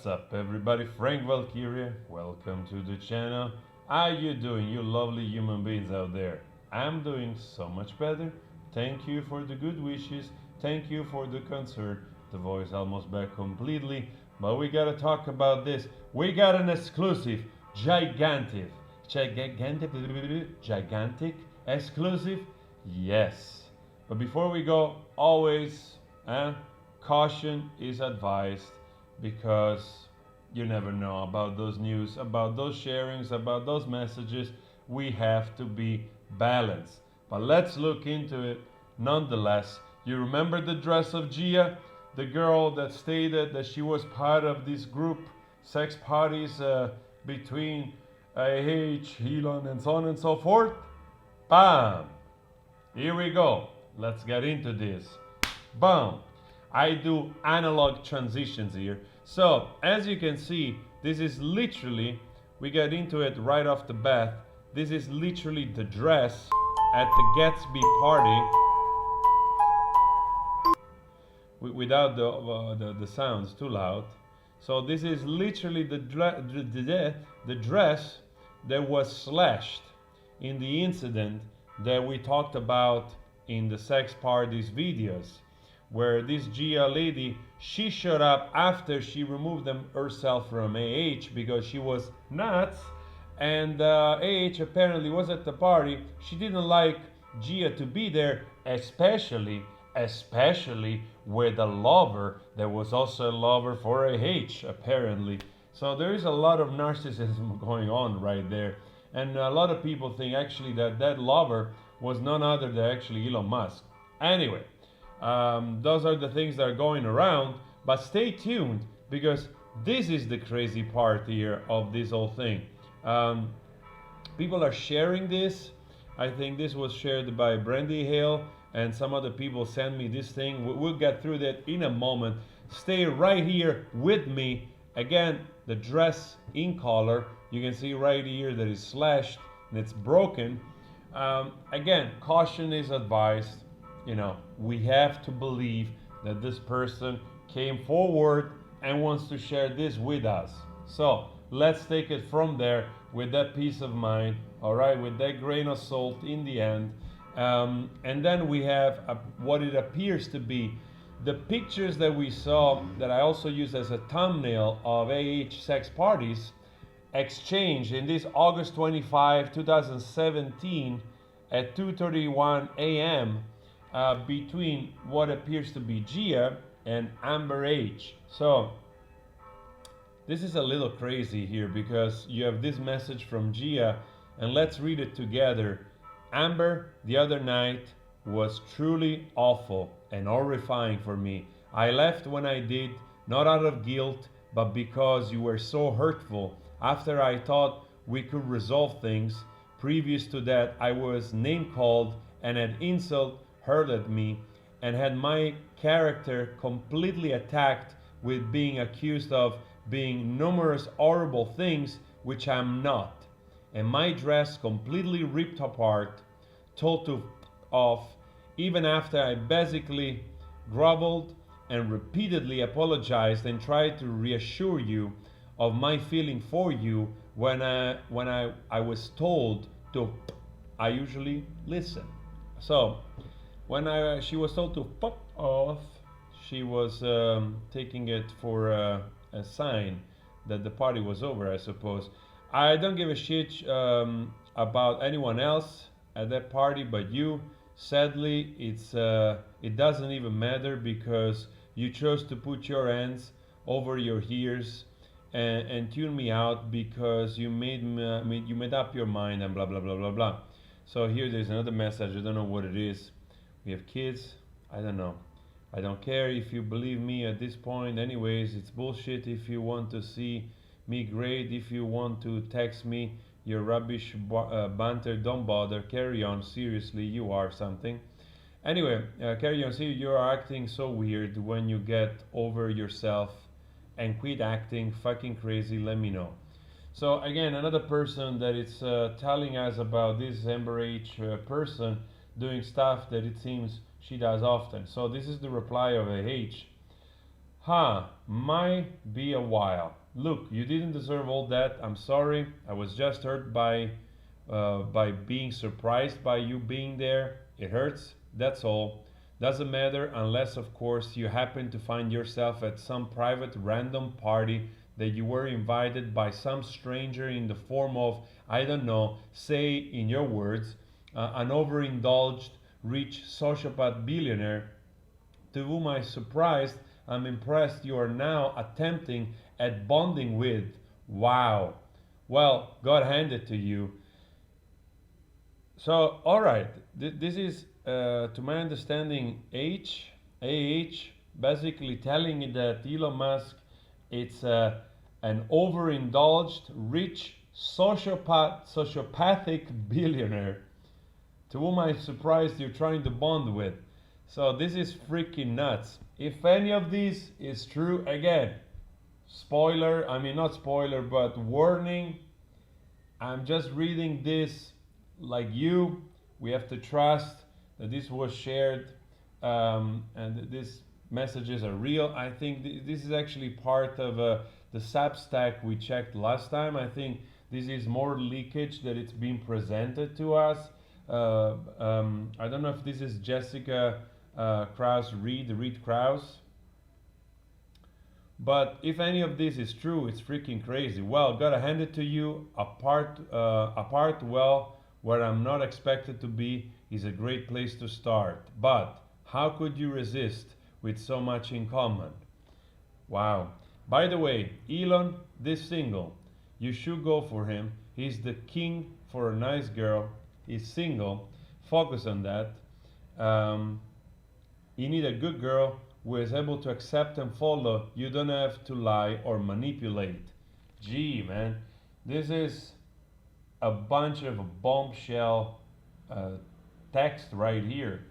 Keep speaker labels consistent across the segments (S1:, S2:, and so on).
S1: What's up everybody, Frank Valkyria, welcome to the channel. How you doing, you lovely human beings out there? I'm doing so much better. Thank you for the good wishes, thank you for the concern. The voice almost back completely, but we gotta talk about this. We got an exclusive, gigantic exclusive, yes. But before we go, always caution is advised, because you never know about those news, about those sharings, about those messages. We have to be balanced. But let's look into it nonetheless. You remember the dress of Gia, the girl that stated that she was part of this group, sex parties between Elon, and so on and so forth? Bam! Here we go. Let's get into this. Boom. I do analog transitions here. So as you can see, this is literally, we get into it right off the bat. This is literally the dress at the Gatsby party, without the sounds too loud. So this is literally the dress that was slashed in the incident that we talked about in the sex parties videos, where this Gia lady, she showed up after she removed herself from AH because she was nuts, and AH apparently was at the party. She didn't like Gia to be there, especially with a lover that was also a lover for AH apparently. So there is a lot of narcissism going on right there, and a lot of people think actually that lover was none other than actually Elon Musk. Anyway, those are the things that are going around, but stay tuned, because this is the crazy part here of this whole thing. People are sharing this. I think this was shared by Brandy Hale, and some other people send me this thing. We'll get through that in a moment. Stay right here with me. Again, the dress in color, you can see right here that is slashed and it's broken. Again, caution is advised. We have to believe that this person came forward and wants to share this with us. So let's take it from there with that peace of mind, all right, with that grain of salt in the end. And then we have what it appears to be the pictures that we saw, that I also use as a thumbnail of sex parties, exchanged in this August 25, 2017 at 2:31 a.m. Between what appears to be Gia and Amber H. So this is a little crazy here, because you have this message from Gia, and let's read it together. Amber, the other night was truly awful and horrifying for me. I left when I did, not out of guilt, but because you were so hurtful. After I thought we could resolve things, previous to that I was name called and an insult hurled at me, and had my character completely attacked, with being accused of being numerous horrible things which I'm not, and my dress completely ripped apart, told to off, even after I basically groveled and repeatedly apologized and tried to reassure you of my feeling for you. When I was told to, I usually listen. So when she was told to fuck off, she was taking it for a sign that the party was over, I suppose. I don't give a shit about anyone else at that party but you. Sadly, it doesn't even matter, because you chose to put your hands over your ears and tune me out, because you made up your mind, and blah blah blah blah blah. So here there's another message. I don't know what it is. We have kids. I don't know. I don't care if you believe me at this point. Anyways, it's bullshit. If you want to see me, great. If you want to text me your rubbish banter, don't bother. Carry on. Seriously, you are something. Anyway, carry on. See, you are acting so weird. When you get over yourself and quit acting fucking crazy, let me know. So again, another person that is telling us about this Amber H person doing stuff that it seems she does often. So this is the reply of AH. Might be a while. Look, you didn't deserve all that. I'm sorry. I was just hurt by being surprised by you being there. It hurts. That's all. Doesn't matter unless, of course, you happen to find yourself at some private random party that you were invited by some stranger in the form of, I don't know, say in your words, an overindulged, rich sociopath billionaire to whom I'm impressed you are now attempting at bonding with. Wow. Well, God handed to you. So, all right, this is, to my understanding, basically telling you that Elon Musk, it's an overindulged, rich, sociopathic billionaire to whom I'm surprised you're trying to bond with. So this is freaking nuts. If any of this is true, again, spoiler, I mean not spoiler, but warning, I'm just reading this like you. We have to trust that this was shared, and these messages are real. I think this is actually part of the Substack we checked last time. I think this is more leakage that it's being presented to us. I don't know if this is Jessica Reed Krause. But if any of this is true, it's freaking crazy. Well, gotta hand it to you. Apart, well, where I'm not expected to be is a great place to start. But how could you resist with so much in common? Wow. By the way, Elon, this single, you should go for him. He's the king for a nice girl. He's single. Focus on that. You need a good girl who is able to accept and follow. You don't have to lie or manipulate. Gee, man, this is a bunch of bombshell text right here.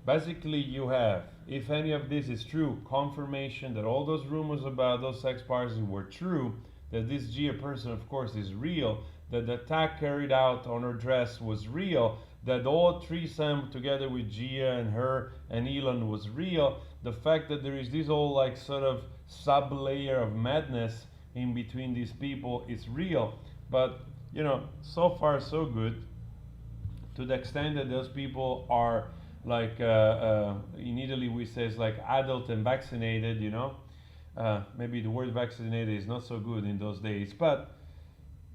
S1: Basically, you have, if any of this is true, confirmation that all those rumors about those sex parties were true, that this Gia person, of course, is real, that the attack carried out on her dress was real, that the whole threesome together with Gia and her and Elon was real, the fact that there is this whole like sort of sub layer of madness in between these people is real. But you know, so far so good, to the extent that those people are like in Italy we say it's like adult and vaccinated, you know. Maybe the word vaccinated is not so good in those days, but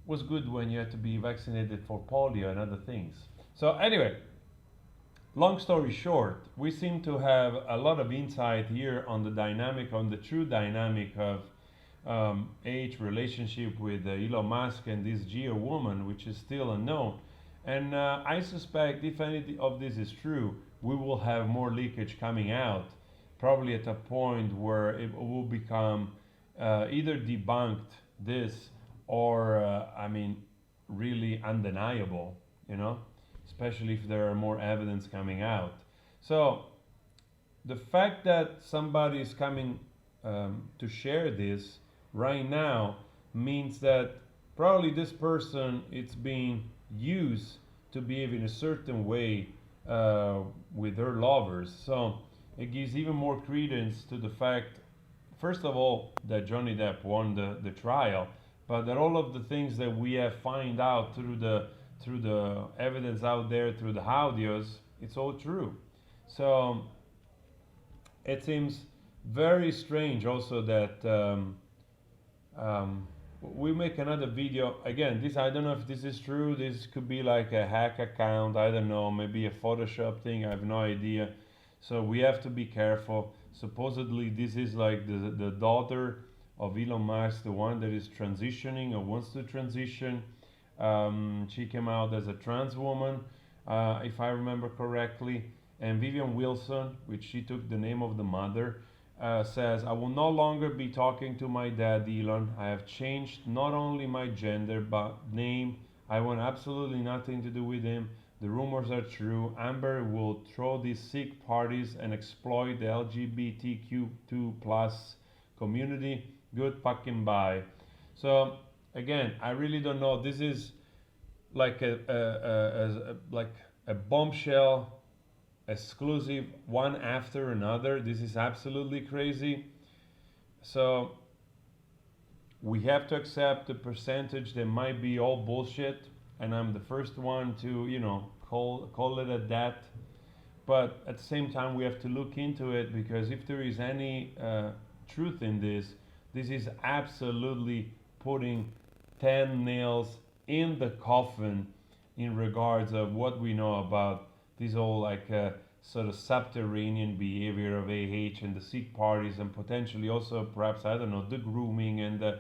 S1: was good when you had to be vaccinated for polio and other things. So anyway, long story short, we seem to have a lot of insight here on the dynamic, on the true dynamic of relationship with Elon Musk and this Gia woman, which is still unknown. And I suspect if any of this is true, we will have more leakage coming out, probably at a point where it will become either debunked this or I mean really undeniable, you know, especially if there are more evidence coming out. So the fact that somebody is coming to share this right now means that probably this person it's being used to behave in a certain way with her lovers. So it gives even more credence to the fact, first of all, that Johnny Depp won the trial, but that all of the things that we have find out through the evidence out there, through the audios, it's all true. So it seems very strange also that we make another video. Again, this, I don't know if this is true. This could be like a hack account, I don't know, maybe a Photoshop thing, I have no idea. So we have to be careful. Supposedly this is like the daughter of Elon Musk, the one that is transitioning or wants to transition. She came out as a trans woman, if I remember correctly. And Vivian Wilson, which she took the name of the mother, says, I will no longer be talking to my dad, Elon. I have changed not only my gender, but name. I want absolutely nothing to do with him. The rumors are true. Amber will throw these sick parties and exploit the LGBTQ2 plus community. Good fucking bye. So again, I really don't know. This is like a bombshell, exclusive, one after another. This is absolutely crazy. So we have to accept the percentage that might be all bullshit, and I'm the first one to, call it at that. But at the same time, we have to look into it, because if there is any truth in this is absolutely putting 10 nails in the coffin in regards of what we know about this whole sort of subterranean behavior of AH and the Sikh parties, and potentially also perhaps, I don't know, the grooming and the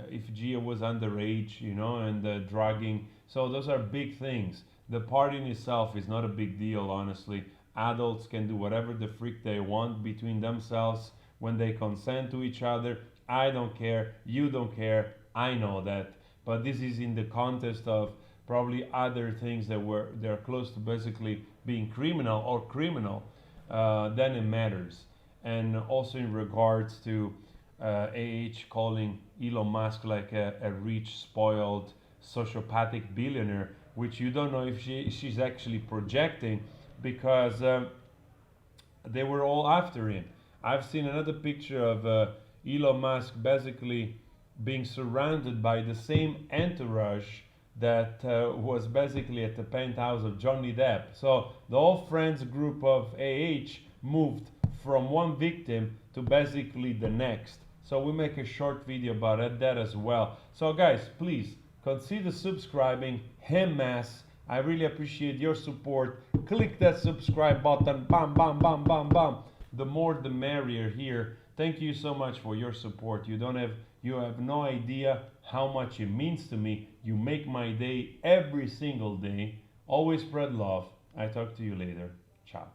S1: if Gia was underage, and the drugging. So those are big things. The party in itself is not a big deal, honestly. Adults can do whatever the freak they want between themselves when they consent to each other. I don't care. You don't care. I know that. But this is in the context of probably other things they're close to basically being criminal or criminal. Then it matters. And also in regards to AH calling Elon Musk like a rich, spoiled, sociopathic billionaire, which you don't know if she's actually projecting, because they were all after him. I've seen another picture of Elon Musk basically being surrounded by the same entourage that was basically at the penthouse of Johnny Depp. So the whole friends group of AH moved from one victim to basically the next. So we make a short video about that as well. So guys, please consider subscribing en masse. I really appreciate your support. Click that subscribe button. Bam, bam, bam, bam, bam. The more the merrier here. Thank you so much for your support. You have no idea how much it means to me. You make my day every single day. Always spread love. I talk to you later. Ciao.